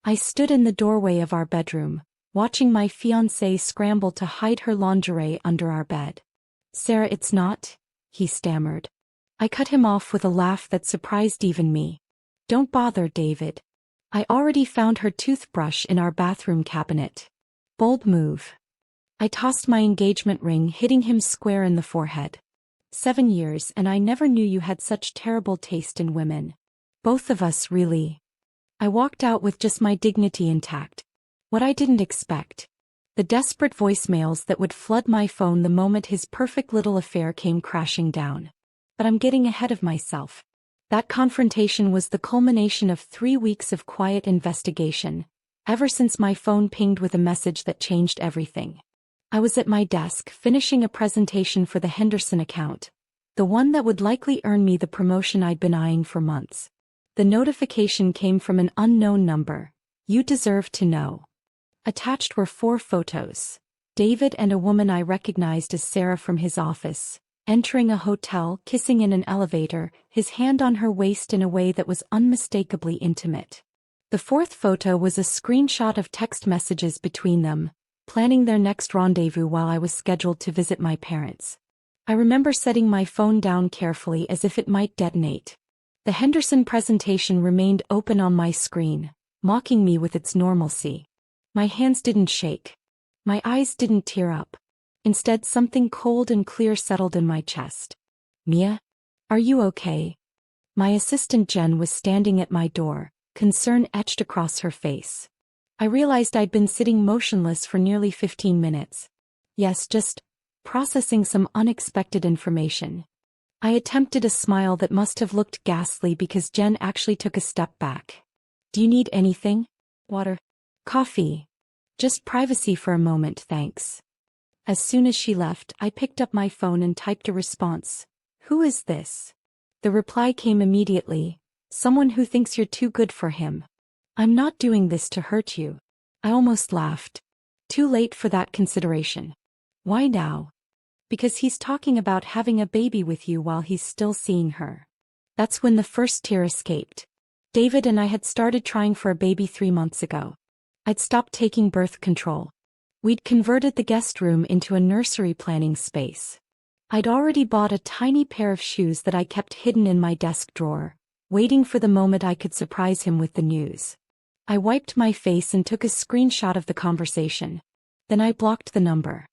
I stood in the doorway of our bedroom, watching my fiancé scramble to hide her lingerie under our bed. "Sarah, it's not," he stammered. I cut him off with a laugh that surprised even me. "Don't bother, David. I already found her toothbrush in our bathroom cabinet." Bold move. I tossed my engagement ring, hitting him square in the forehead. 7 years, and I never knew you had such terrible taste in women. Both of us, really. I walked out with just my dignity intact. What I didn't expect. The desperate voicemails that would flood my phone the moment his perfect little affair came crashing down. But I'm getting ahead of myself. That confrontation was the culmination of 3 weeks of quiet investigation, ever since my phone pinged with a message that changed everything. I was at my desk finishing a presentation for the Henderson account, the one that would likely earn me the promotion I'd been eyeing for months. The notification came from an unknown number. "You deserve to know." Attached were 4 photos. David and a woman I recognized as Sarah from his office, entering a hotel, kissing in an elevator, his hand on her waist in a way that was unmistakably intimate. The 4th photo was a screenshot of text messages between them, planning their next rendezvous while I was scheduled to visit my parents. I remember setting my phone down carefully as if it might detonate. The Henderson presentation remained open on my screen, mocking me with its normalcy. My hands didn't shake. My eyes didn't tear up. Instead, something cold and clear settled in my chest. "Mia? Are you okay?" My assistant Jen was standing at my door, concern etched across her face. I realized I'd been sitting motionless for nearly 15 minutes. Yes, just processing some unexpected information. I attempted a smile that must have looked ghastly because Jen actually took a step back. "Do you need anything? Water? Coffee? Just privacy for a moment, thanks." As soon as she left, I picked up my phone and typed a response. "Who is this?" The reply came immediately. "Someone who thinks you're too good for him." "I'm not doing this to hurt you." I almost laughed. Too late for that consideration. "Why now?" "Because he's talking about having a baby with you while he's still seeing her." That's when the first tear escaped. David and I had started trying for a baby 3 months ago. I'd stopped taking birth control. We'd converted the guest room into a nursery planning space. I'd already bought a tiny pair of shoes that I kept hidden in my desk drawer, waiting for the moment I could surprise him with the news. I wiped my face and took a screenshot of the conversation. Then I blocked the number.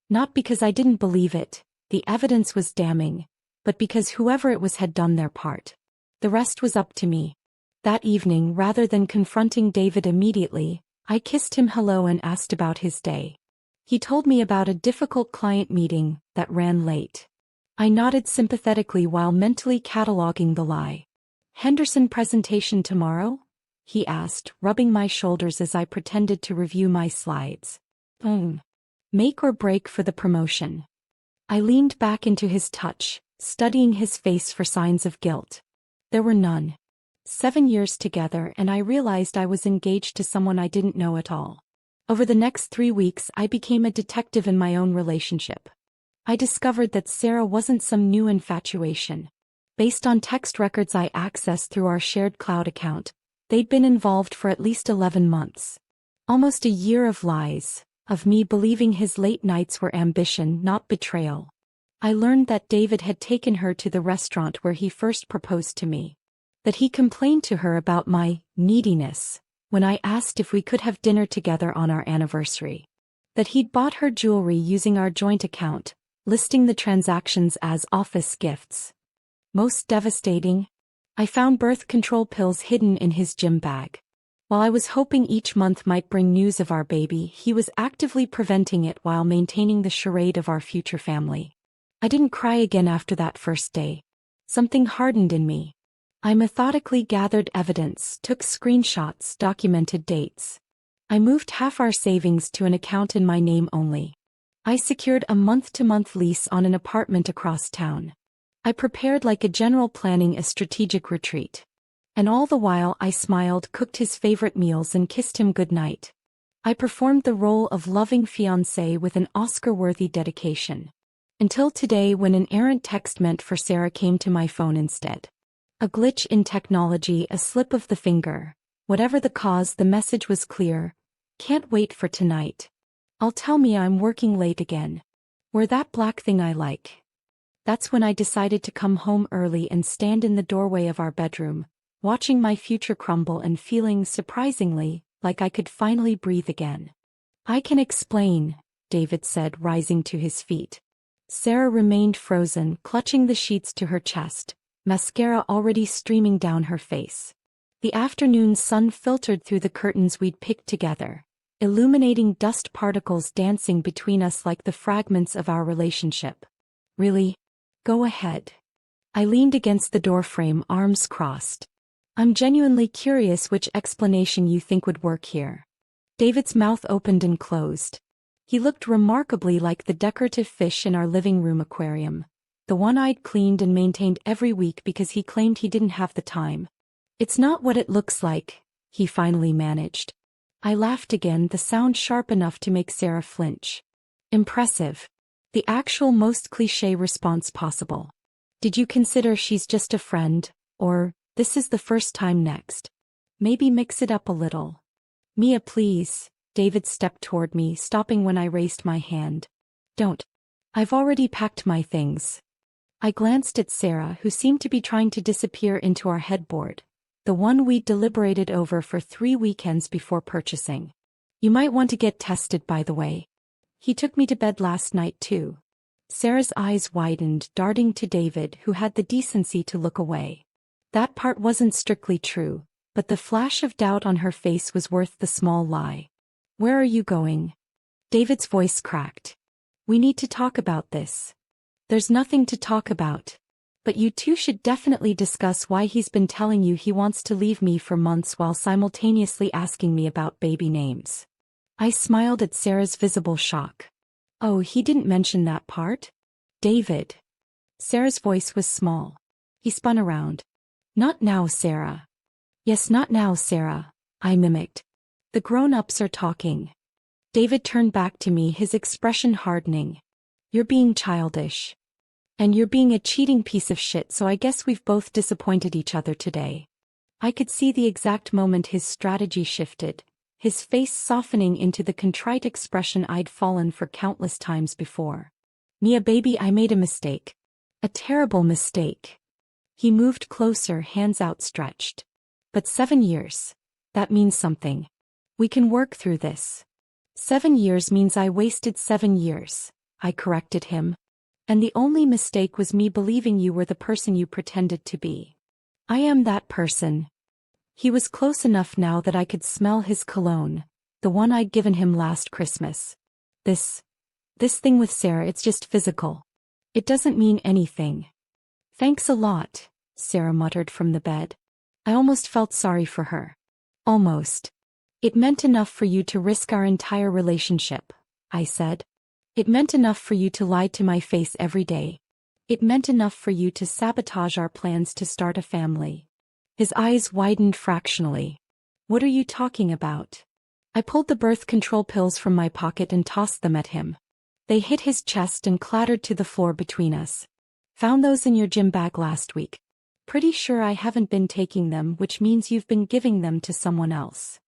Not because I didn't believe it, the evidence was damning, but because whoever it was had done their part. The rest was up to me. That evening, rather than confronting David immediately, I kissed him hello and asked about his day. He told me about a difficult client meeting that ran late. I nodded sympathetically while mentally cataloging the lie. "Henderson presentation tomorrow?" he asked, rubbing my shoulders as I pretended to review my slides. Make or break for the promotion." I leaned back into his touch, studying his face for signs of guilt. There were none. 7 years together, and I realized I was engaged to someone I didn't know at all. Over the next 3 weeks, I became a detective in my own relationship. I discovered that Sarah wasn't some new infatuation. Based on text records I accessed through our shared cloud account, they'd been involved for at least 11 months. Almost a year of lies, of me believing his late nights were ambition, not betrayal. I learned that David had taken her to the restaurant where he first proposed to me. That he complained to her about my neediness when I asked if we could have dinner together on our anniversary. That he'd bought her jewelry using our joint account, listing the transactions as office gifts. Most devastating, I found birth control pills hidden in his gym bag. While I was hoping each month might bring news of our baby, he was actively preventing it while maintaining the charade of our future family. I didn't cry again after that first day. Something hardened in me. I methodically gathered evidence, took screenshots, documented dates. I moved half our savings to an account in my name only. I secured a month-to-month lease on an apartment across town. I prepared like a general planning a strategic retreat. And all the while I smiled, cooked his favorite meals and kissed him goodnight. I performed the role of loving fiancé with an Oscar-worthy dedication. Until today, when an errant text meant for Sarah came to my phone instead. A glitch in technology, a slip of the finger. Whatever the cause, the message was clear. Can't wait for tonight. I'll tell Mia I'm working late again. Wear that black thing I like. That's when I decided to come home early and stand in the doorway of our bedroom, watching my future crumble and feeling, surprisingly, like I could finally breathe again. I can explain, David said, rising to his feet. Sarah remained frozen, clutching the sheets to her chest, mascara already streaming down her face. The afternoon sun filtered through the curtains we'd picked together, illuminating dust particles dancing between us like the fragments of our relationship. Really? Go ahead. I leaned against the doorframe, arms crossed. I'm genuinely curious which explanation you think would work here. David's mouth opened and closed. He looked remarkably like the decorative fish in our living room aquarium, the one I'd cleaned and maintained every week because he claimed he didn't have the time. It's not what it looks like, he finally managed. I laughed again, the sound sharp enough to make Sarah flinch. Impressive. The actual most cliché response possible. Did you consider she's just a friend, or, this is the first time next? Maybe mix it up a little. Mia, please. David stepped toward me, stopping when I raised my hand. Don't. I've already packed my things. I glanced at Sarah, who seemed to be trying to disappear into our headboard, the one we'd deliberated over for 3 weekends before purchasing. You might want to get tested, by the way. He took me to bed last night too. Sarah's eyes widened, darting to David, who had the decency to look away. That part wasn't strictly true, but the flash of doubt on her face was worth the small lie. Where are you going? David's voice cracked. We need to talk about this. There's nothing to talk about. But you two should definitely discuss why he's been telling you he wants to leave me for months while simultaneously asking me about baby names. I smiled at Sarah's visible shock. Oh, he didn't mention that part? David. Sarah's voice was small. He spun around. Not now, Sarah. Yes, not now, Sarah, I mimicked. The grown-ups are talking. David turned back to me, his expression hardening. You're being childish. And you're being a cheating piece of shit, so I guess we've both disappointed each other today. I could see the exact moment his strategy shifted, his face softening into the contrite expression I'd fallen for countless times before. Mia, baby, I made a mistake. A terrible mistake. He moved closer, hands outstretched. But 7 years. That means something. We can work through this. 7 years means I wasted 7 years, I corrected him. And the only mistake was me believing you were the person you pretended to be. I am that person. He was close enough now that I could smell his cologne, the one I'd given him last Christmas. This thing with Sarah, it's just physical. It doesn't mean anything. Thanks a lot, Sarah muttered from the bed. I almost felt sorry for her. Almost. It meant enough for you to risk our entire relationship, I said. It meant enough for you to lie to my face every day. It meant enough for you to sabotage our plans to start a family. His eyes widened fractionally. What are you talking about? I pulled the birth control pills from my pocket and tossed them at him. They hit his chest and clattered to the floor between us. Found those in your gym bag last week. Pretty sure I haven't been taking them, which means you've been giving them to someone else.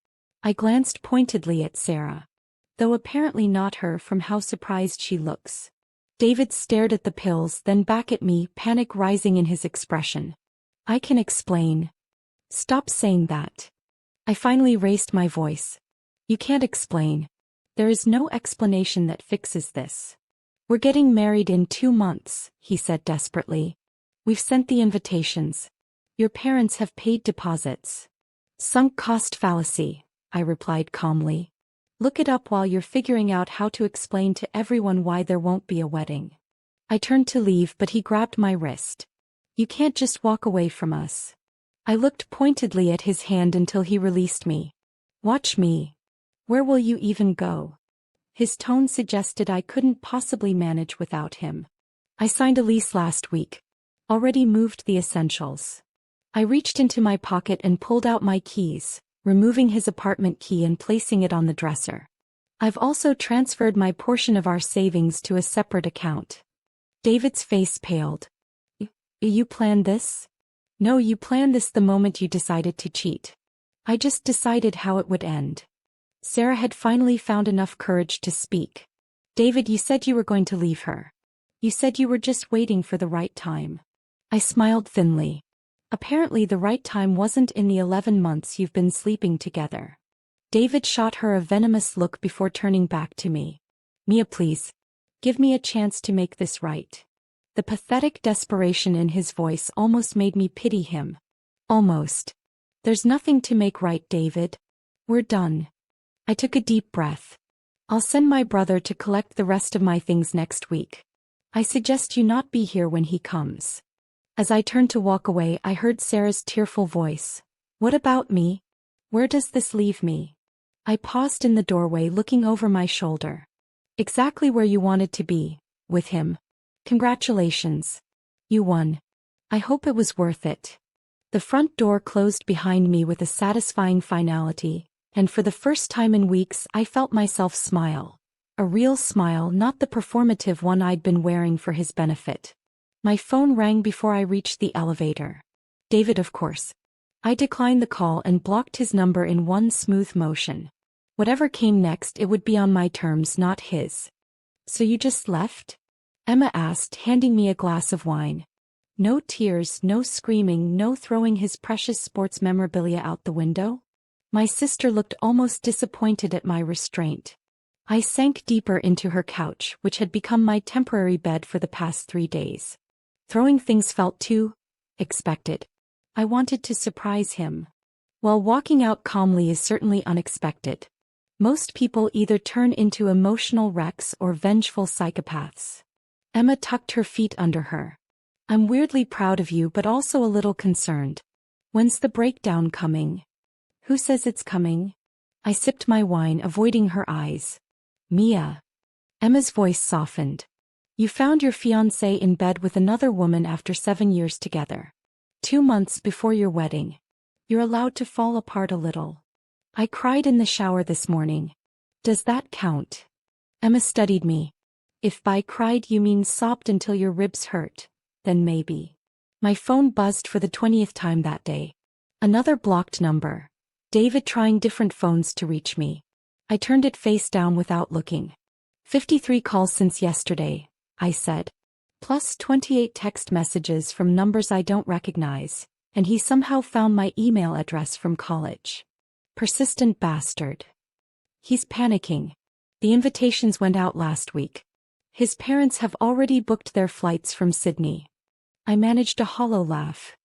I glanced pointedly at Sarah. Though apparently not her from how surprised she looks. David stared at the pills, then back at me, panic rising in his expression. I can explain. Stop saying that. I finally raised my voice. You can't explain. There is no explanation that fixes this. We're getting married in 2 months, he said desperately. We've sent the invitations. Your parents have paid deposits. Sunk cost fallacy, I replied calmly. Look it up while you're figuring out how to explain to everyone why there won't be a wedding. I turned to leave, but he grabbed my wrist. You can't just walk away from us. I looked pointedly at his hand until he released me. Watch me. Where will you even go? His tone suggested I couldn't possibly manage without him. I signed a lease last week. Already moved the essentials. I reached into my pocket and pulled out my keys, removing his apartment key and placing it on the dresser. I've also transferred my portion of our savings to a separate account. David's face paled. You planned this? No, you planned this the moment you decided to cheat. I just decided how it would end. Sarah had finally found enough courage to speak. David, you said you were going to leave her. You said you were just waiting for the right time. I smiled thinly. Apparently the right time wasn't in the 11 months you've been sleeping together. David shot her a venomous look before turning back to me. Mia, please. Give me a chance to make this right. The pathetic desperation in his voice almost made me pity him. Almost. There's nothing to make right, David. We're done. I took a deep breath. I'll send my brother to collect the rest of my things next week. I suggest you not be here when he comes. As I turned to walk away, I heard Sarah's tearful voice. What about me? Where does this leave me? I paused in the doorway, looking over my shoulder. Exactly where you wanted to be, with him. Congratulations. You won. I hope it was worth it. The front door closed behind me with a satisfying finality, and for the first time in weeks I felt myself smile. A real smile, not the performative one I'd been wearing for his benefit. My phone rang before I reached the elevator. David, of course. I declined the call and blocked his number in one smooth motion. Whatever came next, it would be on my terms, not his. So you just left? Emma asked, handing me a glass of wine. No tears, no screaming, no throwing his precious sports memorabilia out the window? My sister looked almost disappointed at my restraint. I sank deeper into her couch, which had become my temporary bed for the past 3 days. Throwing things felt too expected. I wanted to surprise him. While walking out calmly is certainly unexpected. Most people either turn into emotional wrecks or vengeful psychopaths. Emma tucked her feet under her. I'm weirdly proud of you, but also a little concerned. When's the breakdown coming? Who says it's coming? I sipped my wine, avoiding her eyes. Mia. Emma's voice softened. You found your fiancé in bed with another woman after 7 years together. 2 months before your wedding. You're allowed to fall apart a little. I cried in the shower this morning. Does that count? Emma studied me. If by cried you mean sobbed until your ribs hurt, then maybe. My phone buzzed for the 20th time that day. Another blocked number. David trying different phones to reach me. I turned it face down without looking. 53 calls since yesterday, I said. Plus 28 text messages from numbers I don't recognize, and he somehow found my email address from college. Persistent bastard. He's panicking. The invitations went out last week. His parents have already booked their flights from Sydney. I managed a hollow laugh.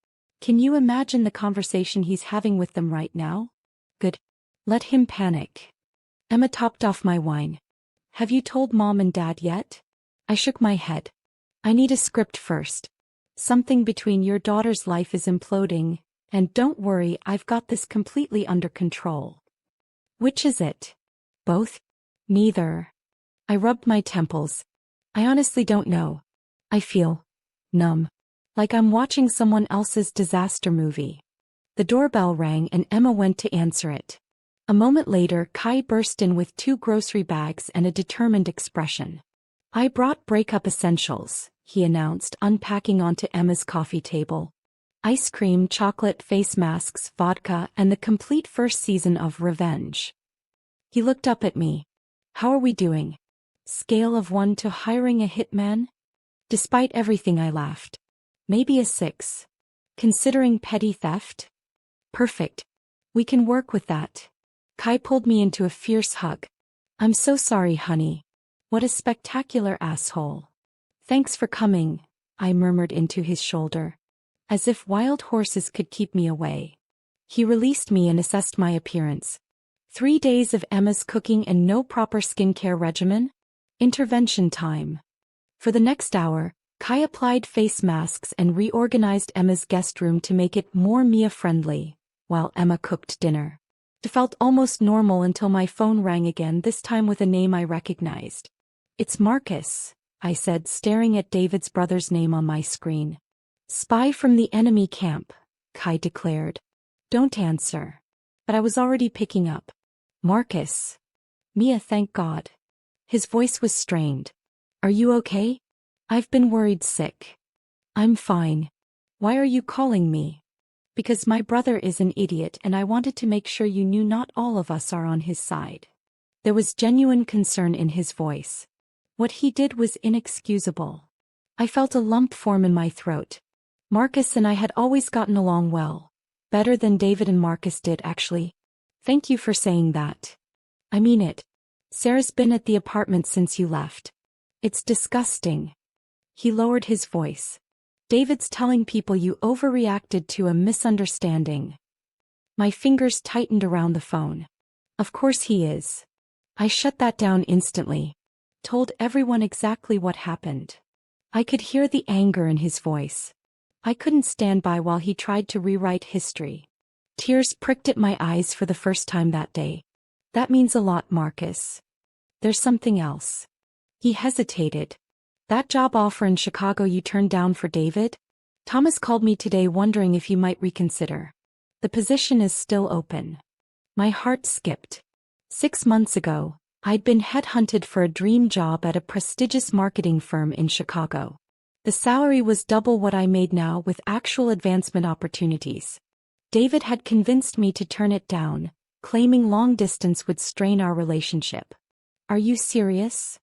Can you imagine the conversation he's having with them right now? Good. Let him panic. Emma topped off my wine. Have you told Mom and Dad yet? I shook my head. I need a script first. Something between your daughter's life is imploding, and don't worry, I've got this completely under control. Which is it? Both? Neither. I rubbed my temples. I honestly don't know. I feel numb. Like I'm watching someone else's disaster movie. The doorbell rang and Emma went to answer it. A moment later, Kai burst in with 2 grocery bags and a determined expression. I brought breakup essentials, he announced, unpacking onto Emma's coffee table. Ice cream, chocolate, face masks, vodka, and the complete first season of Revenge. He looked up at me. How are we doing? Scale of 1 to hiring a hitman? Despite everything, I laughed. Maybe a 6. Considering petty theft? Perfect. We can work with that. Kai pulled me into a fierce hug. I'm so sorry, honey. What a spectacular asshole. Thanks for coming, I murmured into his shoulder. As if wild horses could keep me away. He released me and assessed my appearance. 3 days of Emma's cooking and no proper skincare regimen? Intervention time. For the next hour, Kai applied face masks and reorganized Emma's guest room to make it more Mia-friendly, while Emma cooked dinner. It felt almost normal until my phone rang again, this time with a name I recognized. It's Marcus, I said, staring at David's brother's name on my screen. Spy from the enemy camp, Kai declared. Don't answer. But I was already picking up. Marcus. Mia, thank God. His voice was strained. Are you okay? I've been worried sick. I'm fine. Why are you calling me? Because my brother is an idiot and I wanted to make sure you knew not all of us are on his side. There was genuine concern in his voice. What he did was inexcusable. I felt a lump form in my throat. Marcus and I had always gotten along well. Better than David and Marcus did, actually. Thank you for saying that. I mean it. Sarah's been at the apartment since you left. It's disgusting. He lowered his voice. David's telling people you overreacted to a misunderstanding. My fingers tightened around the phone. Of course he is. I shut that down instantly. Told everyone exactly what happened. I could hear the anger in his voice. I couldn't stand by while he tried to rewrite history. Tears pricked at my eyes for the first time that day. That means a lot, Marcus. There's something else. He hesitated. That job offer in Chicago you turned down for David? Thomas called me today wondering if you might reconsider. The position is still open. My heart skipped. 6 months ago, I'd been headhunted for a dream job at a prestigious marketing firm in Chicago. The salary was double what I made now with actual advancement opportunities. David had convinced me to turn it down, claiming long distance would strain our relationship. Are you serious?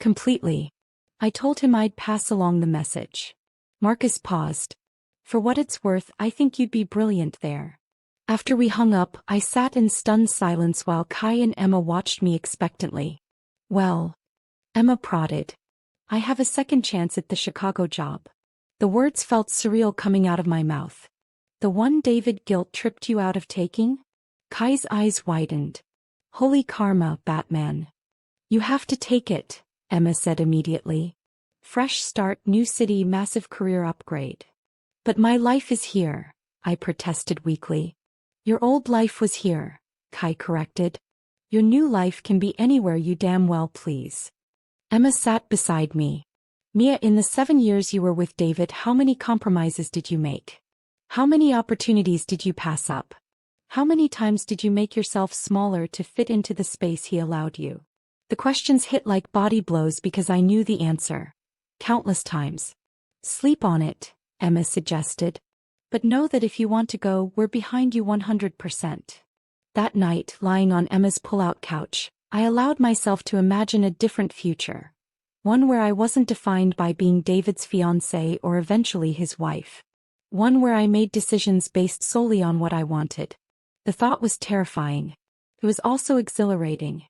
Completely. I told him I'd pass along the message. Marcus paused. For what it's worth, I think you'd be brilliant there. After we hung up, I sat in stunned silence while Kai and Emma watched me expectantly. Well, Emma prodded. I have a second chance at the Chicago job. The words felt surreal coming out of my mouth. The one David guilt tripped you out of taking? Kai's eyes widened. Holy karma, Batman. You have to take it, Emma said immediately. Fresh start, new city, massive career upgrade. But my life is here, I protested weakly. Your old life was here, Kai corrected. Your new life can be anywhere you damn well please. Emma sat beside me. Mia, in the 7 years you were with David, how many compromises did you make? How many opportunities did you pass up? How many times did you make yourself smaller to fit into the space he allowed you? The questions hit like body blows because I knew the answer. Countless times. Sleep on it, Emma suggested. But know that if you want to go, we're behind you 100%. That night, lying on Emma's pull-out couch, I allowed myself to imagine a different future. One where I wasn't defined by being David's fiancée or eventually his wife. One where I made decisions based solely on what I wanted. The thought was terrifying. It was also exhilarating.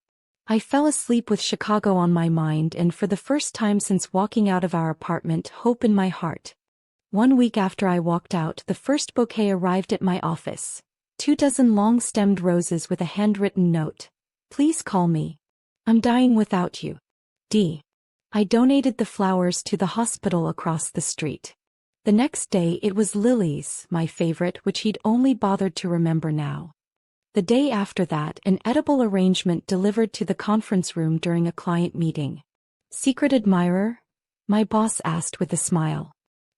I fell asleep with Chicago on my mind and for the first time since walking out of our apartment, hope in my heart. 1 week after I walked out, the first bouquet arrived at my office. 24 long-stemmed roses with a handwritten note. Please call me. I'm dying without you. D. I donated the flowers to the hospital across the street. The next day it was lilies, my favorite, which he'd only bothered to remember now. The day after that, an edible arrangement delivered to the conference room during a client meeting. Secret admirer? My boss asked with a smile.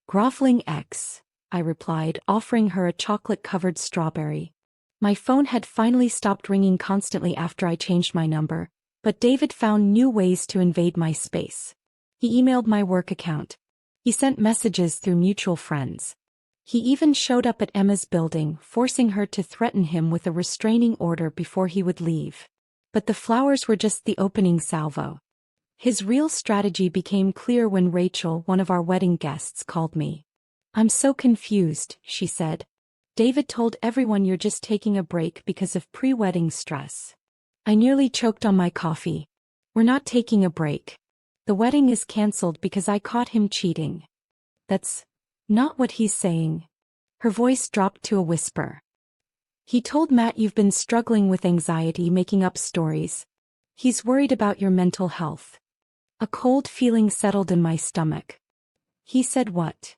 Groveling ex, I replied, offering her a chocolate-covered strawberry. My phone had finally stopped ringing constantly after I changed my number, but David found new ways to invade my space. He emailed my work account. He sent messages through mutual friends. He even showed up at Emma's building, forcing her to threaten him with a restraining order before he would leave. But the flowers were just the opening salvo. His real strategy became clear when Rachel, one of our wedding guests, called me. I'm so confused, she said. David told everyone you're just taking a break because of pre-wedding stress. I nearly choked on my coffee. We're not taking a break. The wedding is cancelled because I caught him cheating. That's not what he's saying. Her voice dropped to a whisper. He told Matt you've been struggling with anxiety, making up stories. He's worried about your mental health. A cold feeling settled in my stomach. He said what?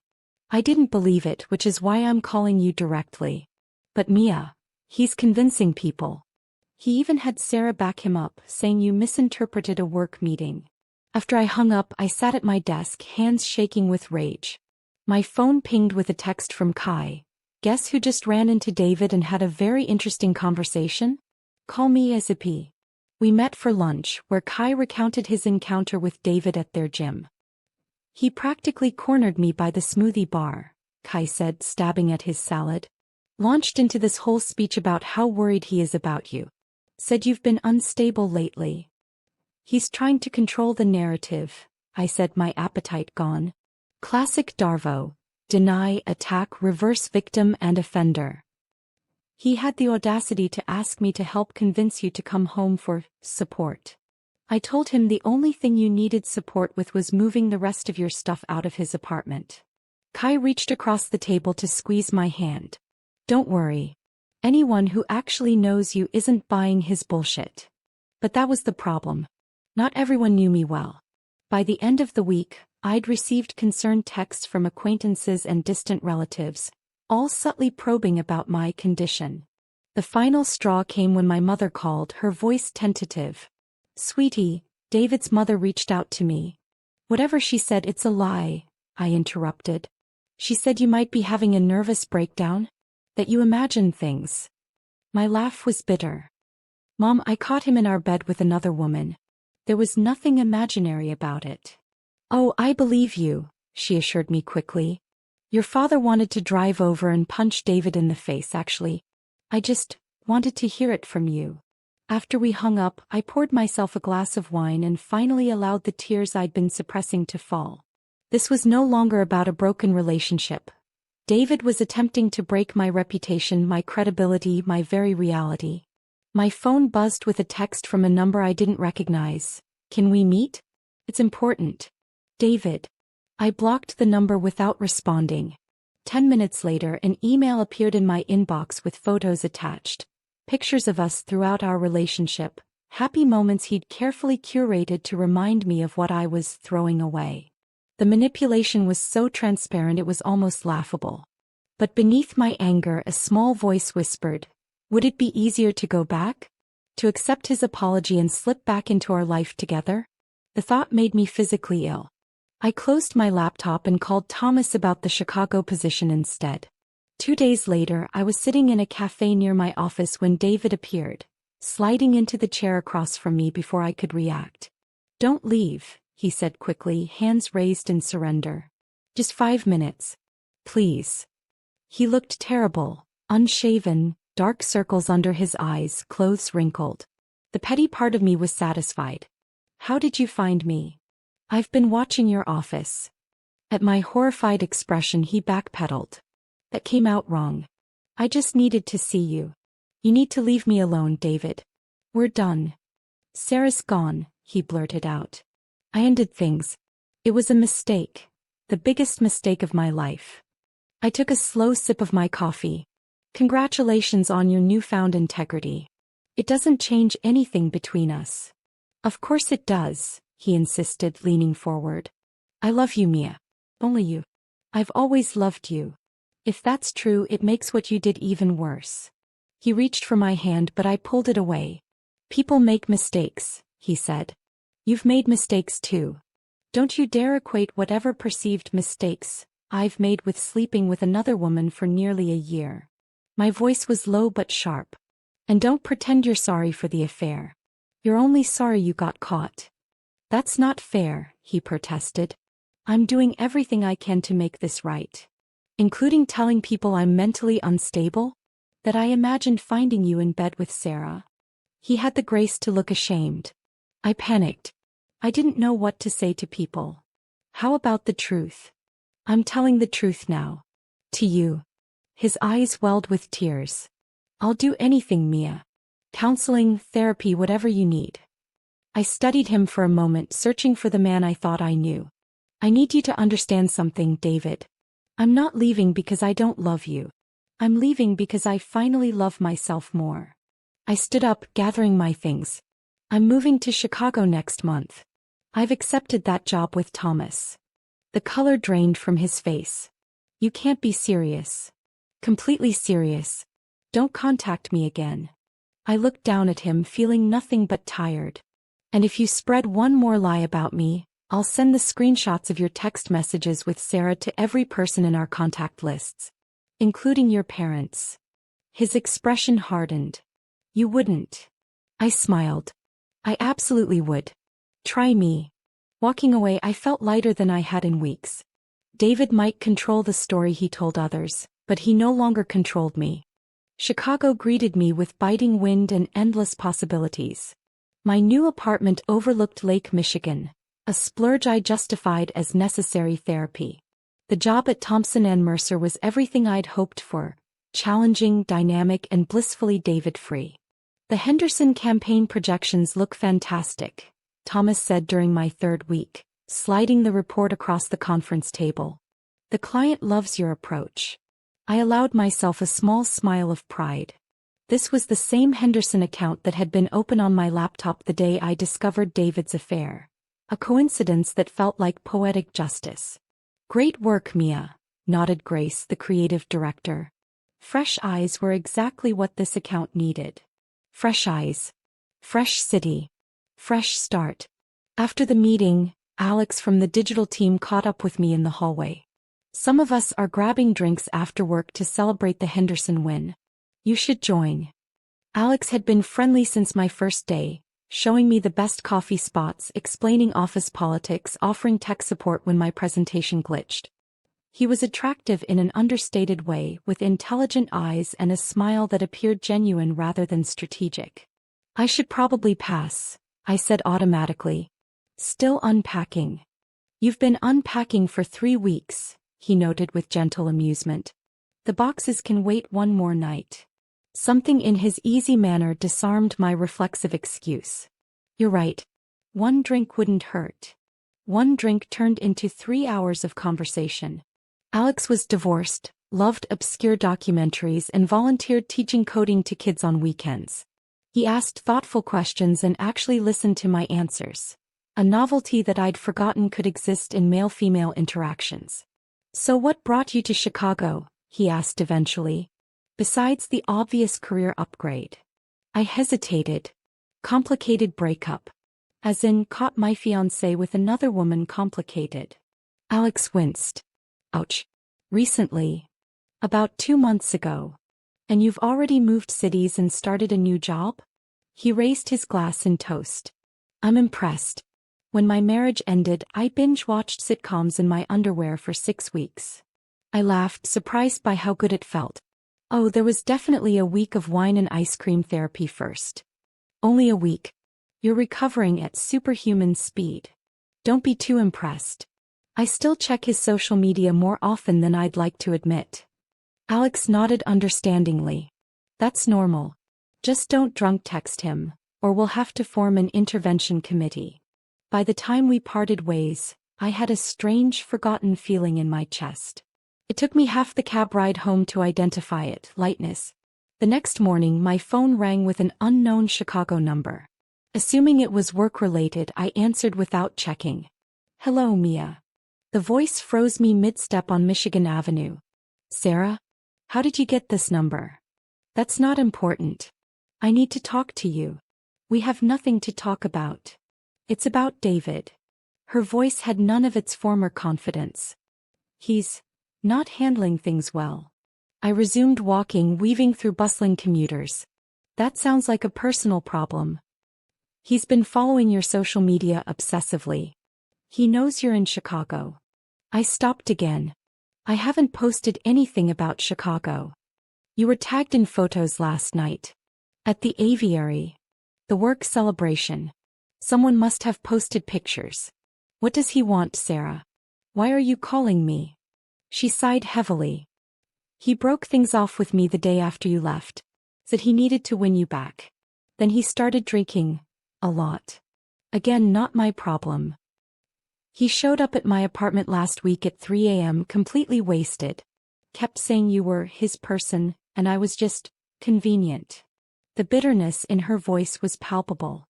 I didn't believe it, which is why I'm calling you directly. But Mia, he's convincing people. He even had Sarah back him up, saying you misinterpreted a work meeting. After I hung up, I sat at my desk, hands shaking with rage. My phone pinged with a text from Kai. Guess who just ran into David and had a very interesting conversation? Call me Azipi. We met for lunch, where Kai recounted his encounter with David at their gym. He practically cornered me by the smoothie bar, Kai said, stabbing at his salad. Launched into this whole speech about how worried he is about you. Said you've been unstable lately. He's trying to control the narrative, I said, my appetite gone. Classic Darvo. Deny, attack, reverse victim and offender. He had the audacity to ask me to help convince you to come home for support. I told him the only thing you needed support with was moving the rest of your stuff out of his apartment. Kai reached across the table to squeeze my hand. Don't worry. Anyone who actually knows you isn't buying his bullshit. But that was the problem. Not everyone knew me well. By the end of the week, I'd received concerned texts from acquaintances and distant relatives, all subtly probing about my condition. The final straw came when my mother called, her voice tentative. Sweetie, David's mother reached out to me. Whatever she said, it's a lie, I interrupted. She said you might be having a nervous breakdown? That you imagine things. My laugh was bitter. Mom, I caught him in our bed with another woman. There was nothing imaginary about it. Oh, I believe you, she assured me quickly. Your father wanted to drive over and punch David in the face, actually. I just wanted to hear it from you. After we hung up, I poured myself a glass of wine and finally allowed the tears I'd been suppressing to fall. This was no longer about a broken relationship. David was attempting to break my reputation, my credibility, my very reality. My phone buzzed with a text from a number I didn't recognize. Can we meet? It's important. David. I blocked the number without responding. 10 minutes later, an email appeared in my inbox with photos attached. Pictures of us throughout our relationship, happy moments he'd carefully curated to remind me of what I was throwing away. The manipulation was so transparent it was almost laughable. But beneath my anger, a small voice whispered, would it be easier to go back? To accept his apology and slip back into our life together? The thought made me physically ill. I closed my laptop and called Thomas about the Chicago position instead. 2 days later, I was sitting in a cafe near my office when David appeared, sliding into the chair across from me before I could react. Don't leave, he said quickly, hands raised in surrender. Just 5 minutes. Please. He looked terrible, unshaven, dark circles under his eyes, clothes wrinkled. The petty part of me was satisfied. How did you find me? I've been watching your office. At my horrified expression, he backpedaled. That came out wrong. I just needed to see you. You need to leave me alone, David. We're done. Sarah's gone, he blurted out. I ended things. It was a mistake. The biggest mistake of my life. I took a slow sip of my coffee. Congratulations on your newfound integrity. It doesn't change anything between us. Of course it does, he insisted, leaning forward. I love you, Mia. Only you. I've always loved you. If that's true, it makes what you did even worse. He reached for my hand, but I pulled it away. People make mistakes, he said. You've made mistakes too. Don't you dare equate whatever perceived mistakes I've made with sleeping with another woman for nearly a year. My voice was low but sharp. And don't pretend you're sorry for the affair. You're only sorry you got caught. That's not fair, he protested. I'm doing everything I can to make this right. Including telling people I'm mentally unstable? That I imagined finding you in bed with Sarah. He had the grace to look ashamed. I panicked. I didn't know what to say to people. How about the truth? I'm telling the truth now. To you. His eyes welled with tears. I'll do anything, Mia. Counseling, therapy, whatever you need. I studied him for a moment, searching for the man I thought I knew. I need you to understand something, David. I'm not leaving because I don't love you. I'm leaving because I finally love myself more. I stood up, gathering my things. I'm moving to Chicago next month. I've accepted that job with Thomas. The color drained from his face. You can't be serious. Completely serious. Don't contact me again. I looked down at him, feeling nothing but tired. And if you spread one more lie about me, I'll send the screenshots of your text messages with Sarah to every person in our contact lists. Including your parents. His expression hardened. You wouldn't. I smiled. I absolutely would. Try me. Walking away, I felt lighter than I had in weeks. David might control the story he told others, but he no longer controlled me. Chicago greeted me with biting wind and endless possibilities. My new apartment overlooked Lake Michigan, a splurge I justified as necessary therapy. The job at Thompson and Mercer was everything I'd hoped for, challenging, dynamic, and blissfully David-free. The Henderson campaign projections look fantastic, Thomas said during my third week, sliding the report across the conference table. The client loves your approach. I allowed myself a small smile of pride. This was the same Henderson account that had been open on my laptop the day I discovered David's affair. A coincidence that felt like poetic justice. Great work, Mia, nodded Grace, the creative director. Fresh eyes were exactly what this account needed. Fresh eyes. Fresh city. Fresh start. After the meeting, Alex from the digital team caught up with me in the hallway. Some of us are grabbing drinks after work to celebrate the Henderson win. You should join. Alex had been friendly since my first day, showing me the best coffee spots, explaining office politics, offering tech support when my presentation glitched. He was attractive in an understated way, with intelligent eyes and a smile that appeared genuine rather than strategic. I should probably pass, I said automatically. Still unpacking. You've been unpacking for 3 weeks, he noted with gentle amusement. The boxes can wait one more night. Something in his easy manner disarmed my reflexive excuse. You're right. One drink wouldn't hurt. One drink turned into 3 hours of conversation. Alex was divorced, loved obscure documentaries, and volunteered teaching coding to kids on weekends. He asked thoughtful questions and actually listened to my answers. A novelty that I'd forgotten could exist in male-female interactions. So what brought you to Chicago? He asked eventually. Besides the obvious career upgrade. I hesitated. Complicated breakup. As in, caught my fiancé with another woman. Complicated. Alex winced. Ouch. Recently. About 2 months ago. And you've already moved cities and started a new job? He raised his glass in toast. I'm impressed. When my marriage ended, I binge-watched sitcoms in my underwear for 6 weeks. I laughed, surprised by how good it felt. Oh, there was definitely a week of wine and ice cream therapy first. Only a week. You're recovering at superhuman speed. Don't be too impressed. I still check his social media more often than I'd like to admit. Alex nodded understandingly. That's normal. Just don't drunk text him, or we'll have to form an intervention committee. By the time we parted ways, I had a strange, forgotten feeling in my chest. It took me half the cab ride home to identify it, lightness. The next morning my phone rang with an unknown Chicago number. Assuming it was work-related, I answered without checking. Hello, Mia. The voice froze me mid-step on Michigan Avenue. Sarah? How did you get this number? That's not important. I need to talk to you. We have nothing to talk about. It's about David. Her voice had none of its former confidence. He's not handling things well. I resumed walking, weaving through bustling commuters. That sounds like a personal problem. He's been following your social media obsessively. He knows you're in Chicago. I stopped again. I haven't posted anything about Chicago. You were tagged in photos last night. At the aviary. The work celebration. Someone must have posted pictures. What does he want, Sarah? Why are you calling me? She sighed heavily. He broke things off with me the day after you left. Said he needed to win you back. Then he started drinking. A lot. Again, not my problem. He showed up at my apartment last week at 3 a.m. completely wasted. Kept saying you were his person, and I was just convenient. The bitterness in her voice was palpable.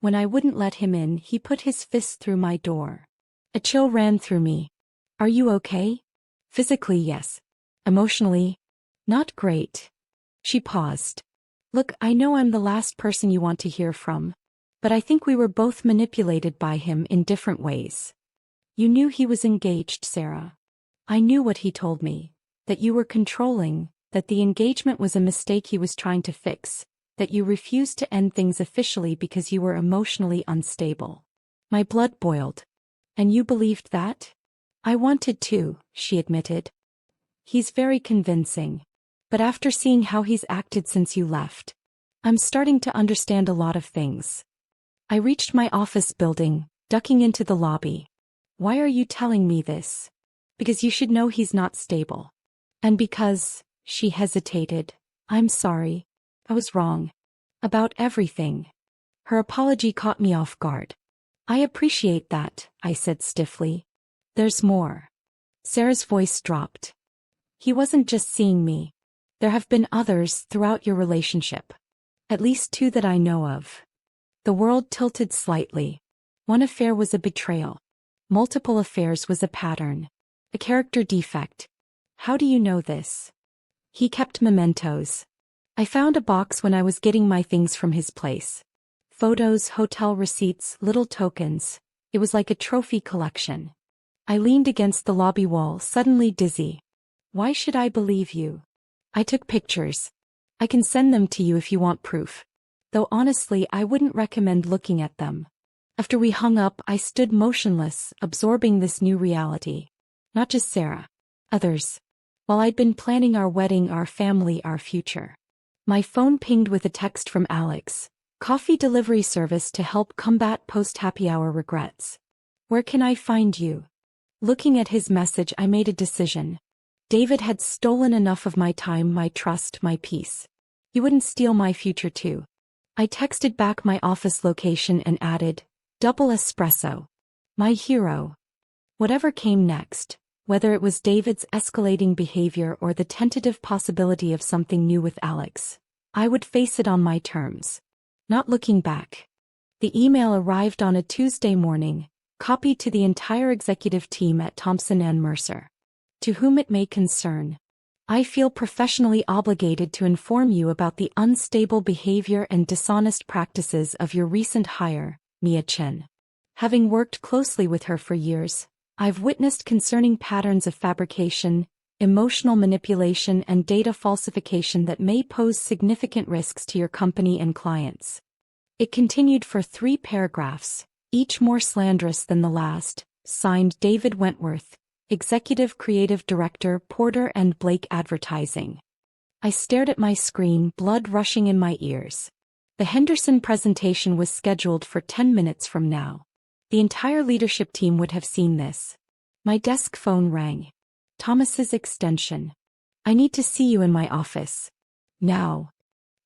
When I wouldn't let him in, he put his fist through my door. A chill ran through me. Are you okay? Physically, yes. Emotionally, not great. She paused. Look, I know I'm the last person you want to hear from. But I think we were both manipulated by him in different ways. You knew he was engaged, Sarah. I knew what he told me. That you were controlling, that the engagement was a mistake he was trying to fix. That you refused to end things officially because you were emotionally unstable. My blood boiled. And you believed that? I wanted to, she admitted. He's very convincing. But after seeing how he's acted since you left, I'm starting to understand a lot of things. I reached my office building, ducking into the lobby. Why are you telling me this? Because you should know he's not stable. And because, she hesitated, I'm sorry. I was wrong. About everything. Her apology caught me off guard. I appreciate that, I said stiffly. There's more. Sarah's voice dropped. He wasn't just seeing me. There have been others throughout your relationship. At least 2 that I know of. The world tilted slightly. One affair was a betrayal. Multiple affairs was a pattern. A character defect. How do you know this? He kept mementos. I found a box when I was getting my things from his place. Photos, hotel receipts, little tokens. It was like a trophy collection. I leaned against the lobby wall, suddenly dizzy. Why should I believe you? I took pictures. I can send them to you if you want proof. Though honestly, I wouldn't recommend looking at them. After we hung up, I stood motionless, absorbing this new reality. Not just Sarah. Others. While I'd been planning our wedding, our family, our future. My phone pinged with a text from Alex. Coffee delivery service to help combat post-happy hour regrets. Where can I find you? Looking at his message, I made a decision. David had stolen enough of my time, my trust, my peace. He wouldn't steal my future too. I texted back my office location and added, double espresso. My hero. Whatever came next, whether it was David's escalating behavior or the tentative possibility of something new with Alex, I would face it on my terms. Not looking back. The email arrived on a Tuesday morning, copied to the entire executive team at Thompson and Mercer. To whom it may concern. I feel professionally obligated to inform you about the unstable behavior and dishonest practices of your recent hire, Mia Chen. Having worked closely with her for years, I've witnessed concerning patterns of fabrication, emotional manipulation and data falsification that may pose significant risks to your company and clients. It continued for 3 paragraphs, each more slanderous than the last, signed David Wentworth, Executive Creative Director, Porter and Blake Advertising. I stared at my screen, blood rushing in my ears. The Henderson presentation was scheduled for 10 minutes from now. The entire leadership team would have seen this. My desk phone rang. Thomas's extension. I need to see you in my office. Now.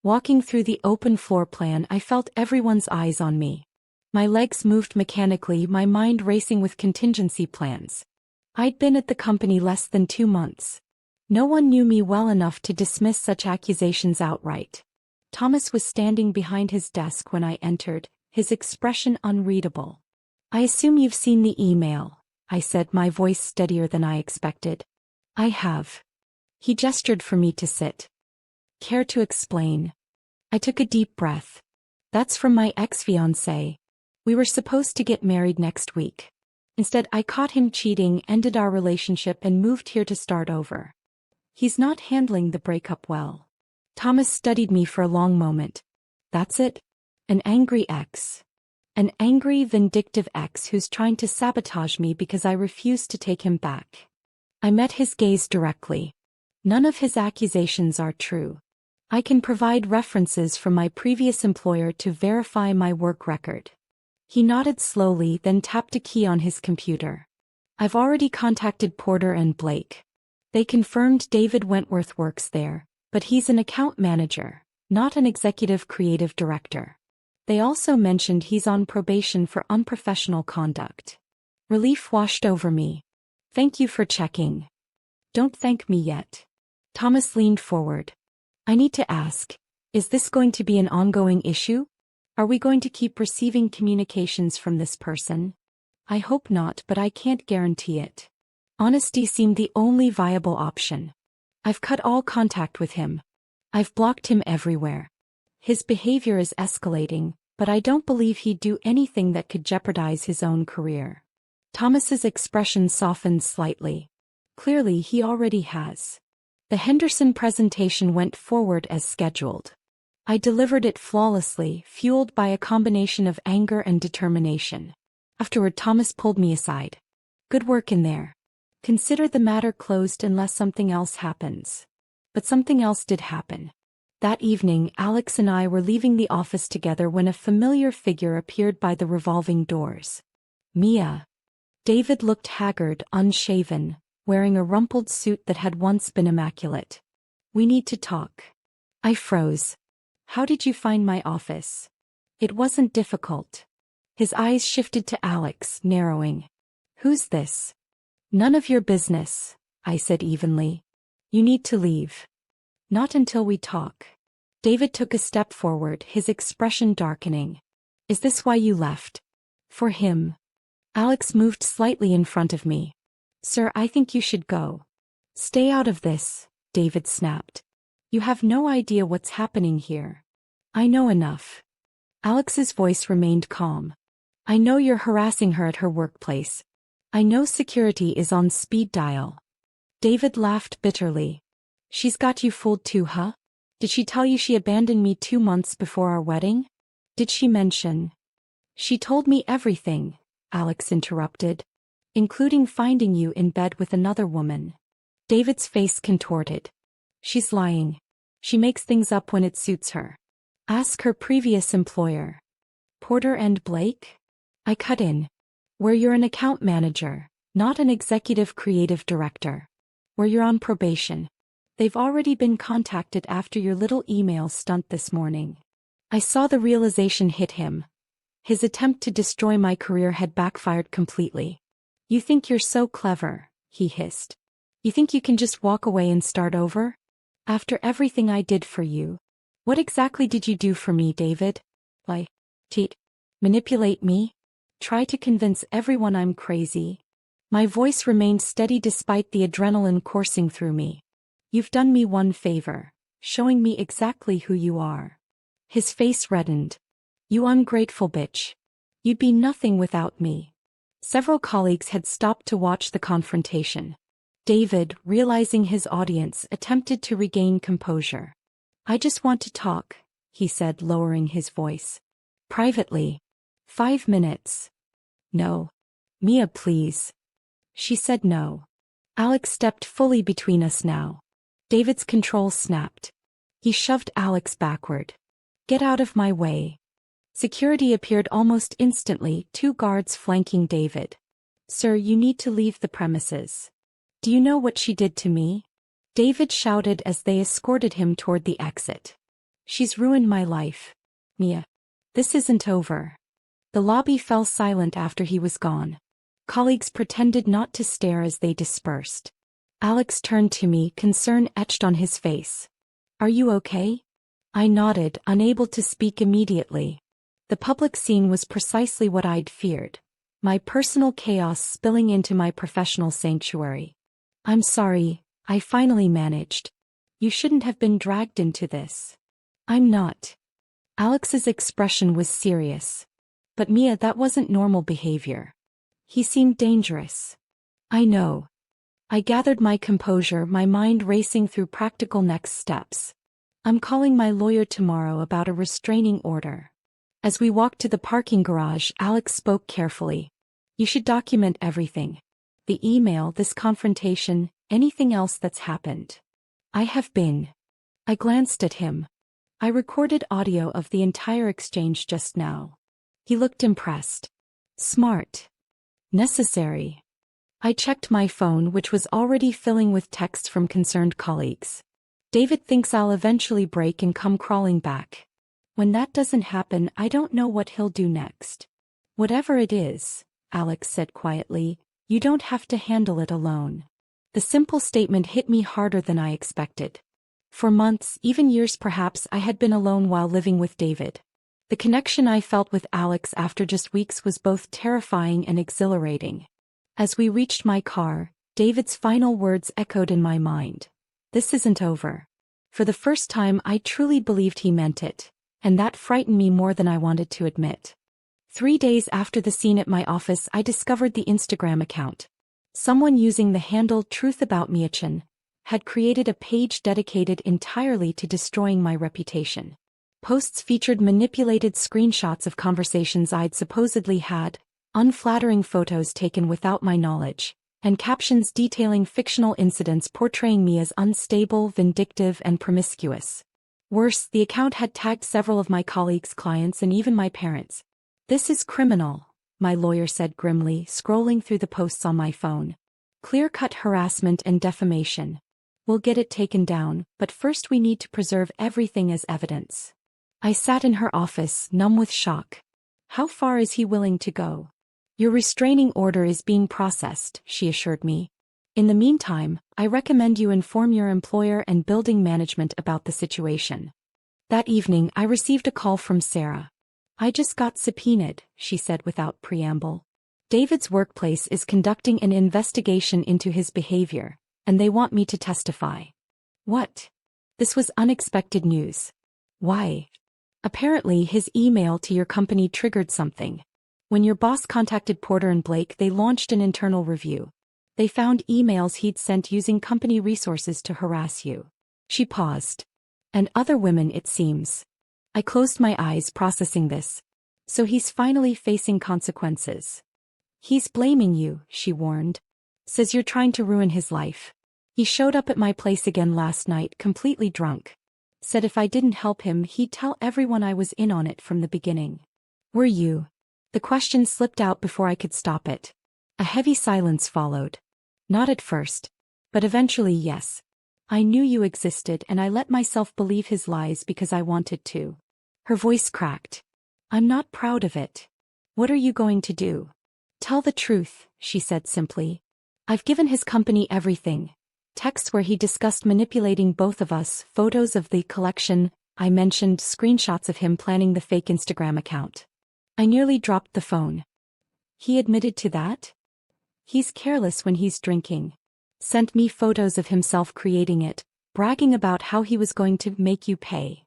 Walking through the open floor plan, I felt everyone's eyes on me. My legs moved mechanically, my mind racing with contingency plans. I'd been at the company less than 2 months. No one knew me well enough to dismiss such accusations outright. Thomas was standing behind his desk when I entered, his expression unreadable. I assume you've seen the email, I said, my voice steadier than I expected. I have. He gestured for me to sit. Care to explain? I took a deep breath. That's from my ex-fiancé. We were supposed to get married next week. Instead, I caught him cheating, ended our relationship and moved here to start over. He's not handling the breakup well. Thomas studied me for a long moment. That's it? An angry ex. An angry, vindictive ex who's trying to sabotage me because I refuse to take him back. I met his gaze directly. None of his accusations are true. I can provide references from my previous employer to verify my work record. He nodded slowly, then tapped a key on his computer. I've already contacted Porter and Blake. They confirmed David Wentworth works there, but he's an account manager, not an executive creative director. They also mentioned he's on probation for unprofessional conduct. Relief washed over me. Thank you for checking. Don't thank me yet. Thomas leaned forward. I need to ask, is this going to be an ongoing issue? Are we going to keep receiving communications from this person? I hope not, but I can't guarantee it. Honesty seemed the only viable option. I've cut all contact with him. I've blocked him everywhere. His behavior is escalating, but I don't believe he'd do anything that could jeopardize his own career. Thomas's expression softened slightly. Clearly, he already has. The Henderson presentation went forward as scheduled. I delivered it flawlessly, fueled by a combination of anger and determination. Afterward, Thomas pulled me aside. Good work in there. Consider the matter closed unless something else happens. But something else did happen. That evening, Alex and I were leaving the office together when a familiar figure appeared by the revolving doors. Mia. David looked haggard, unshaven, wearing a rumpled suit that had once been immaculate. "We need to talk." I froze. "How did you find my office?" "It wasn't difficult." His eyes shifted to Alex, narrowing. "Who's this?" "None of your business," I said evenly. "You need to leave." "Not until we talk." David took a step forward, his expression darkening. "Is this why you left?" "For him." Alex moved slightly in front of me. "Sir, I think you should go." "Stay out of this," David snapped. "You have no idea what's happening here." "I know enough." Alex's voice remained calm. "I know you're harassing her at her workplace. I know security is on speed dial." David laughed bitterly. "She's got you fooled too, huh? Did she tell you she abandoned me 2 months before our wedding? Did she mention—" "She told me everything," Alex interrupted. "Including finding you in bed with another woman." David's face contorted. "She's lying. She makes things up when it suits her. Ask her previous employer." "Porter and Blake?" I cut in. "Where you're an account manager, not an executive creative director. Where you're on probation. They've already been contacted after your little email stunt this morning." I saw the realization hit him. His attempt to destroy my career had backfired completely. "You think you're so clever," he hissed. "You think you can just walk away and start over? After everything I did for you? What exactly did you do for me, David? Lie? Cheat? Manipulate me? Try to convince everyone I'm crazy?" My voice remained steady despite the adrenaline coursing through me. "You've done me one favor, showing me exactly who you are." His face reddened. "You ungrateful bitch. You'd be nothing without me." Several colleagues had stopped to watch the confrontation. David, realizing his audience, attempted to regain composure. "I just want to talk," he said, lowering his voice. "Privately. 5 minutes." "No. Mia, please." She said no. Alex stepped fully between us now. David's control snapped. He shoved Alex backward. "Get out of my way." Security appeared almost instantly, 2 guards flanking David. "Sir, you need to leave the premises." "Do you know what she did to me?" David shouted as they escorted him toward the exit. "She's ruined my life. Mia. This isn't over." The lobby fell silent after he was gone. Colleagues pretended not to stare as they dispersed. Alex turned to me, concern etched on his face. "Are you okay?" I nodded, unable to speak immediately. The public scene was precisely what I'd feared. My personal chaos spilling into my professional sanctuary. "I'm sorry," I finally managed. "You shouldn't have been dragged into this." "I'm not." Alex's expression was serious. "But Mia, that wasn't normal behavior. He seemed dangerous." "I know." I gathered my composure, my mind racing through practical next steps. "I'm calling my lawyer tomorrow about a restraining order." As we walked to the parking garage, Alex spoke carefully. "You should document everything. The email, this confrontation, anything else that's happened." "I have been." I glanced at him. "I recorded audio of the entire exchange just now." He looked impressed. "Smart. Necessary." I checked my phone, which was already filling with texts from concerned colleagues. "David thinks I'll eventually break and come crawling back. When that doesn't happen, I don't know what he'll do next." "Whatever it is," Alex said quietly, "you don't have to handle it alone." The simple statement hit me harder than I expected. For months, even years perhaps, I had been alone while living with David. The connection I felt with Alex after just weeks was both terrifying and exhilarating. As we reached my car, David's final words echoed in my mind. "This isn't over." For the first time, I truly believed he meant it, and that frightened me more than I wanted to admit. 3 days after the scene at my office, I discovered the Instagram account. Someone using the handle Truth About Miachin had created a page dedicated entirely to destroying my reputation. Posts featured manipulated screenshots of conversations I'd supposedly had, unflattering photos taken without my knowledge, and captions detailing fictional incidents portraying me as unstable, vindictive, and promiscuous. Worse, the account had tagged several of my colleagues' clients and even my parents. "This is criminal," my lawyer said grimly, scrolling through the posts on my phone. "Clear-cut harassment and defamation. We'll get it taken down, but first we need to preserve everything as evidence." I sat in her office, numb with shock. How far is he willing to go? "Your restraining order is being processed," she assured me. "In the meantime, I recommend you inform your employer and building management about the situation." That evening, I received a call from Sarah. "I just got subpoenaed," she said without preamble. "David's workplace is conducting an investigation into his behavior, and they want me to testify." What? This was unexpected news. Why? Apparently, his email to your company triggered something. When your boss contacted Porter and Blake, they launched an internal review. They found emails he'd sent using company resources to harass you. She paused. "And other women, it seems." I closed my eyes, processing this. So he's finally facing consequences. "He's blaming you," she warned. "Says you're trying to ruin his life. He showed up at my place again last night, completely drunk. Said if I didn't help him, he'd tell everyone I was in on it from the beginning." "Were you?" The question slipped out before I could stop it. A heavy silence followed. "Not at first. But eventually, yes. I knew you existed and I let myself believe his lies because I wanted to." Her voice cracked. "I'm not proud of it. What are you going to do?" "Tell the truth," she said simply. "I've given his company everything. Texts where he discussed manipulating both of us, photos of the collection I mentioned, screenshots of him planning the fake Instagram account." I nearly dropped the phone. "He admitted to that?" "He's careless when he's drinking. Sent me photos of himself creating it, bragging about how he was going to make you pay."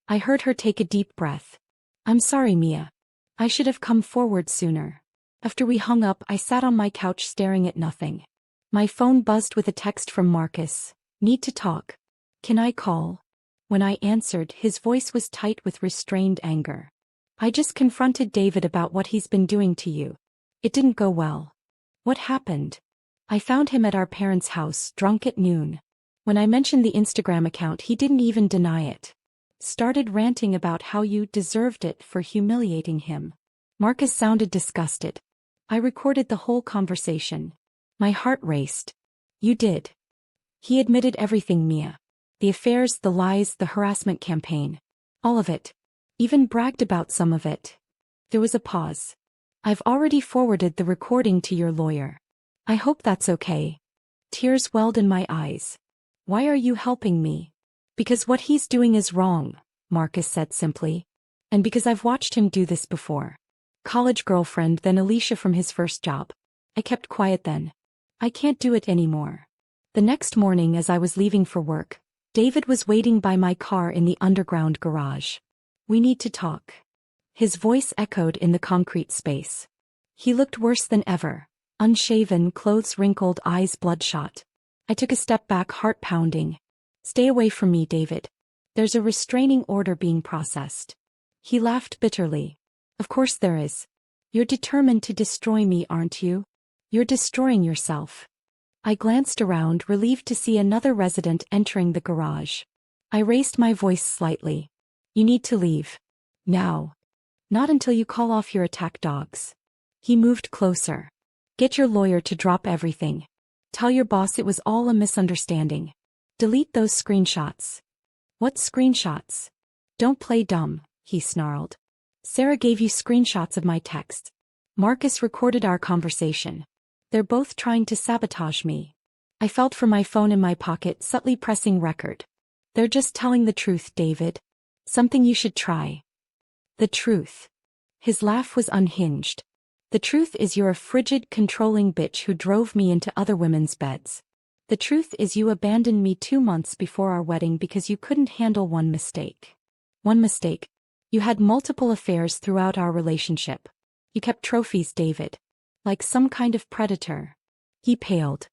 I heard her take a deep breath. "I'm sorry, Mia. I should have come forward sooner." After we hung up, I sat on my couch staring at nothing. My phone buzzed with a text from Marcus. "Need to talk. Can I call?" When I answered, his voice was tight with restrained anger. "I just confronted David about what he's been doing to you. It didn't go well." "What happened?" "I found him at our parents' house, drunk at noon. When I mentioned the Instagram account, he didn't even deny it. Started ranting about how you deserved it for humiliating him." Marcus sounded disgusted. I recorded the whole conversation. My heart raced. "You did." He admitted everything, Mia. The affairs, the lies, the harassment campaign. All of it. Even bragged about some of it. There was a pause. "I've already forwarded the recording to your lawyer. I hope that's okay." Tears welled in my eyes. "Why are you helping me?" "Because what he's doing is wrong," Marcus said simply. "And because I've watched him do this before. College girlfriend, then Alicia from his first job. I kept quiet then. I can't do it anymore." The next morning, as I was leaving for work, David was waiting by my car in the underground garage. "We need to talk." His voice echoed in the concrete space. He looked worse than ever. Unshaven, clothes wrinkled, eyes bloodshot. I took a step back, heart pounding. "Stay away from me, David. There's a restraining order being processed." He laughed bitterly. "Of course there is. You're determined to destroy me, aren't you? You're destroying yourself." I glanced around, relieved to see another resident entering the garage. I raised my voice slightly. "You need to leave. Now. Not until you call off your attack dogs." He moved closer. "Get your lawyer to drop everything. Tell your boss it was all a misunderstanding. Delete those screenshots." "What screenshots?" "Don't play dumb," he snarled. "Sarah gave you screenshots of my texts. Marcus recorded our conversation. They're both trying to sabotage me." I felt for my phone in my pocket, subtly pressing record. "They're just telling the truth, David. Something you should try." "The truth." His laugh was unhinged. "The truth is you're a frigid, controlling bitch who drove me into other women's beds. The truth is you abandoned me 2 months before our wedding because you couldn't handle one mistake." "One mistake?" "You had multiple affairs throughout our relationship. You kept trophies, David. Like some kind of predator." He paled.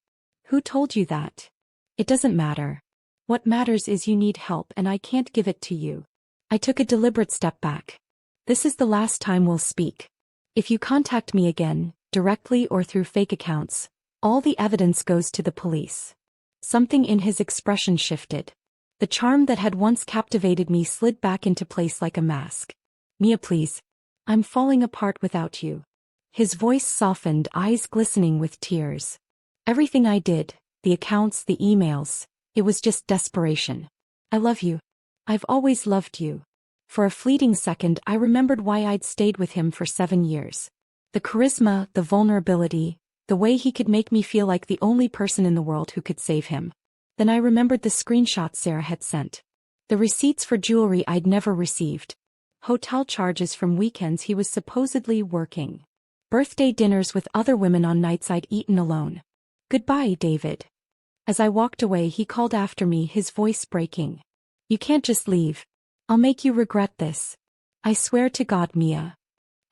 "Who told you that?" "It doesn't matter. What matters is you need help and I can't give it to you." I took a deliberate step back. "This is the last time we'll speak. If you contact me again, directly or through fake accounts, All the evidence goes to the police. Something in his expression shifted. The charm that had once captivated me slid back into place like a mask. Mia, please. I'm falling apart without you. His voice softened, eyes glistening with tears. Everything I did, the accounts, the emails, it was just desperation. I love you. I've always loved you. For a fleeting second I remembered why I'd stayed with him for 7 years. The charisma, the vulnerability, the way he could make me feel like the only person in the world who could save him. Then I remembered the screenshots Sarah had sent. The receipts for jewelry I'd never received. Hotel charges from weekends he was supposedly working. Birthday dinners with other women on nights I'd eaten alone. Goodbye, David. As I walked away he called after me, his voice breaking. You can't just leave. I'll make you regret this. I swear to God, Mia.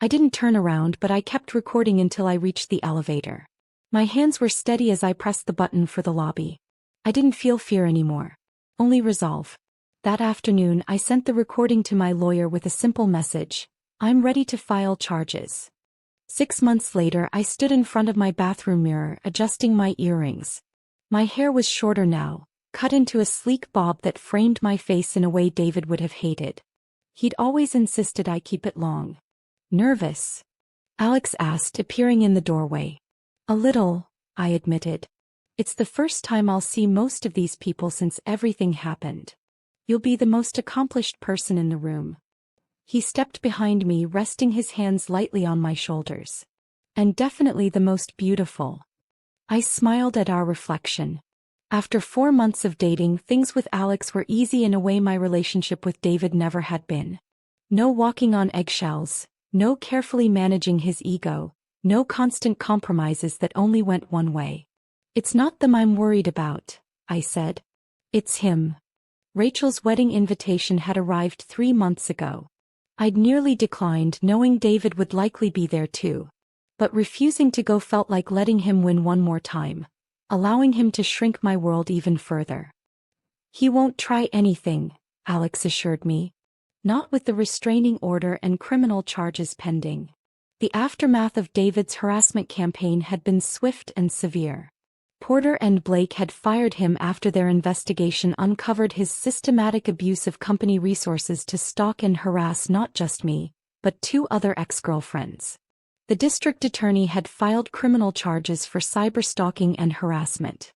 I didn't turn around, but I kept recording until I reached the elevator. My hands were steady as I pressed the button for the lobby. I didn't feel fear anymore. Only resolve. That afternoon I sent the recording to my lawyer with a simple message. I'm ready to file charges. 6 months later I stood in front of my bathroom mirror adjusting my earrings. My hair was shorter now, cut into a sleek bob that framed my face in a way David would have hated. He'd always insisted I keep it long. Nervous? Alex asked, appearing in the doorway. A little, I admitted. It's the first time I'll see most of these people since everything happened. You'll be the most accomplished person in the room. He stepped behind me, resting his hands lightly on my shoulders. And definitely the most beautiful. I smiled at our reflection. After 4 months of dating, things with Alex were easy in a way my relationship with David never had been. No walking on eggshells, no carefully managing his ego, no constant compromises that only went one way. It's not them I'm worried about, I said. It's him. Rachel's wedding invitation had arrived 3 months ago. I'd nearly declined, knowing David would likely be there too. But refusing to go felt like letting him win one more time, allowing him to shrink my world even further. He won't try anything, Alex assured me. Not with the restraining order and criminal charges pending. The aftermath of David's harassment campaign had been swift and severe. Porter and Blake had fired him after their investigation uncovered his systematic abuse of company resources to stalk and harass not just me, but 2 other ex-girlfriends. The district attorney had filed criminal charges for cyberstalking and harassment.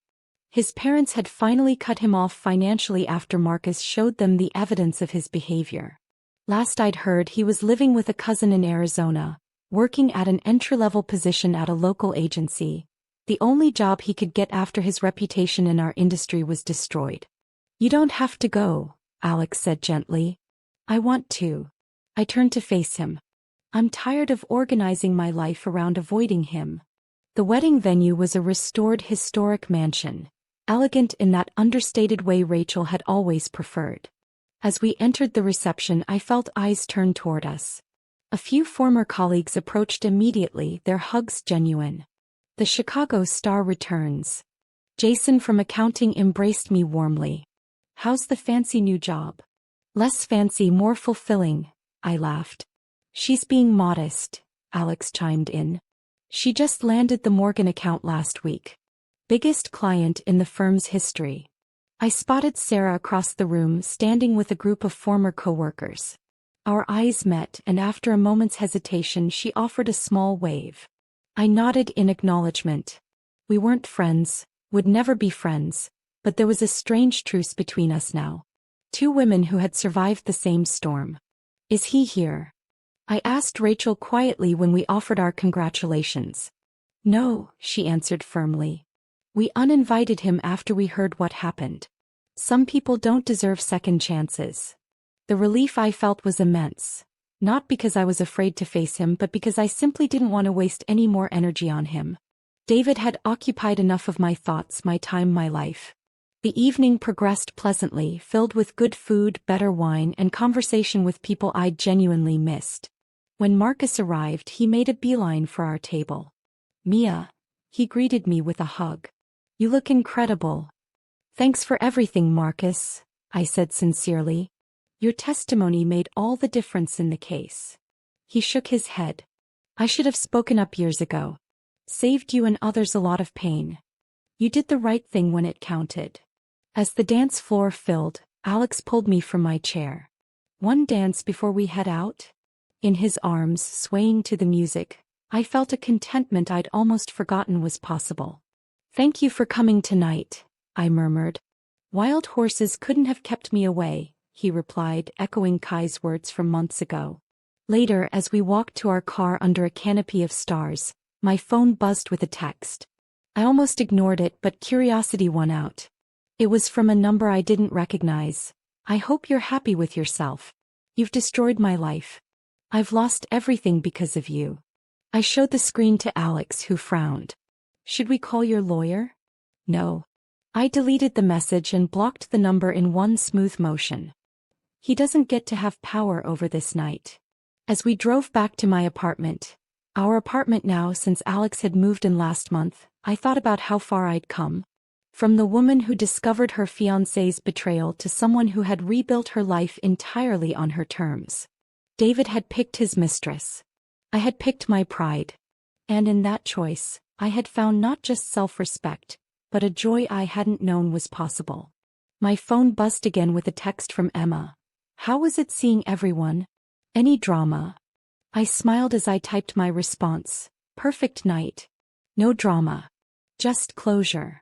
His parents had finally cut him off financially after Marcus showed them the evidence of his behavior. Last I'd heard, he was living with a cousin in Arizona, working at an entry-level position at a local agency. The only job he could get after his reputation in our industry was destroyed. You don't have to go, Alex said gently. I want to. I turned to face him. I'm tired of organizing my life around avoiding him. The wedding venue was a restored historic mansion, elegant in that understated way Rachel had always preferred. As we entered the reception, I felt eyes turn toward us. A few former colleagues approached immediately, their hugs genuine. The Chicago Star returns. Jason from accounting embraced me warmly. How's the fancy new job? Less fancy, more fulfilling, I laughed. She's being modest, Alex chimed in. She just landed the Morgan account last week. Biggest client in the firm's history. I spotted Sarah across the room standing with a group of former coworkers. Our eyes met, and after a moment's hesitation she offered a small wave. I nodded in acknowledgement. We weren't friends, would never be friends, but there was a strange truce between us now. 2 women who had survived the same storm. Is he here? I asked Rachel quietly when we offered our congratulations. No, she answered firmly. We uninvited him after we heard what happened. Some people don't deserve second chances. The relief I felt was immense. Not because I was afraid to face him, but because I simply didn't want to waste any more energy on him. David had occupied enough of my thoughts, my time, my life. The evening progressed pleasantly, filled with good food, better wine, and conversation with people I'd genuinely missed. When Marcus arrived, he made a beeline for our table. Mia. He greeted me with a hug. You look incredible. Thanks for everything, Marcus, I said sincerely. Your testimony made all the difference in the case. He shook his head. I should have spoken up years ago. Saved you and others a lot of pain. You did the right thing when it counted. As the dance floor filled, Alex pulled me from my chair. One dance before we head out? In his arms, swaying to the music, I felt a contentment I'd almost forgotten was possible. Thank you for coming tonight, I murmured. Wild horses couldn't have kept me away, he replied, echoing Kai's words from months ago. Later, as we walked to our car under a canopy of stars, my phone buzzed with a text. I almost ignored it, but curiosity won out. It was from a number I didn't recognize. I hope you're happy with yourself. You've destroyed my life. I've lost everything because of you. I showed the screen to Alex, who frowned. Should we call your lawyer? No. I deleted the message and blocked the number in one smooth motion. He doesn't get to have power over this night. As we drove back to my apartment, our apartment now since Alex had moved in last month, I thought about how far I'd come. From the woman who discovered her fiancé's betrayal to someone who had rebuilt her life entirely on her terms. David had picked his mistress. I had picked my pride. And in that choice, I had found not just self-respect, but a joy I hadn't known was possible. My phone buzzed again with a text from Emma. How was it seeing everyone? Any drama? I smiled as I typed my response. Perfect night. No drama. Just closure.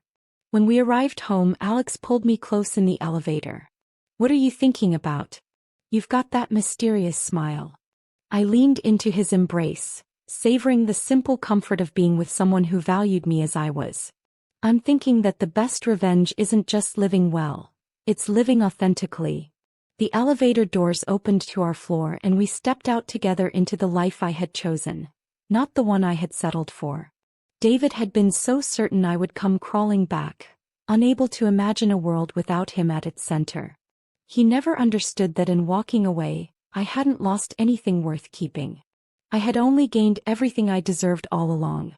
When we arrived home, Alex pulled me close in the elevator. What are you thinking about? You've got that mysterious smile. I leaned into his embrace, savoring the simple comfort of being with someone who valued me as I was. I'm thinking that the best revenge isn't just living well, it's living authentically. The elevator doors opened to our floor and we stepped out together into the life I had chosen, not the one I had settled for. David had been so certain I would come crawling back, unable to imagine a world without him at its center. He never understood that in walking away, I hadn't lost anything worth keeping. I had only gained everything I deserved all along.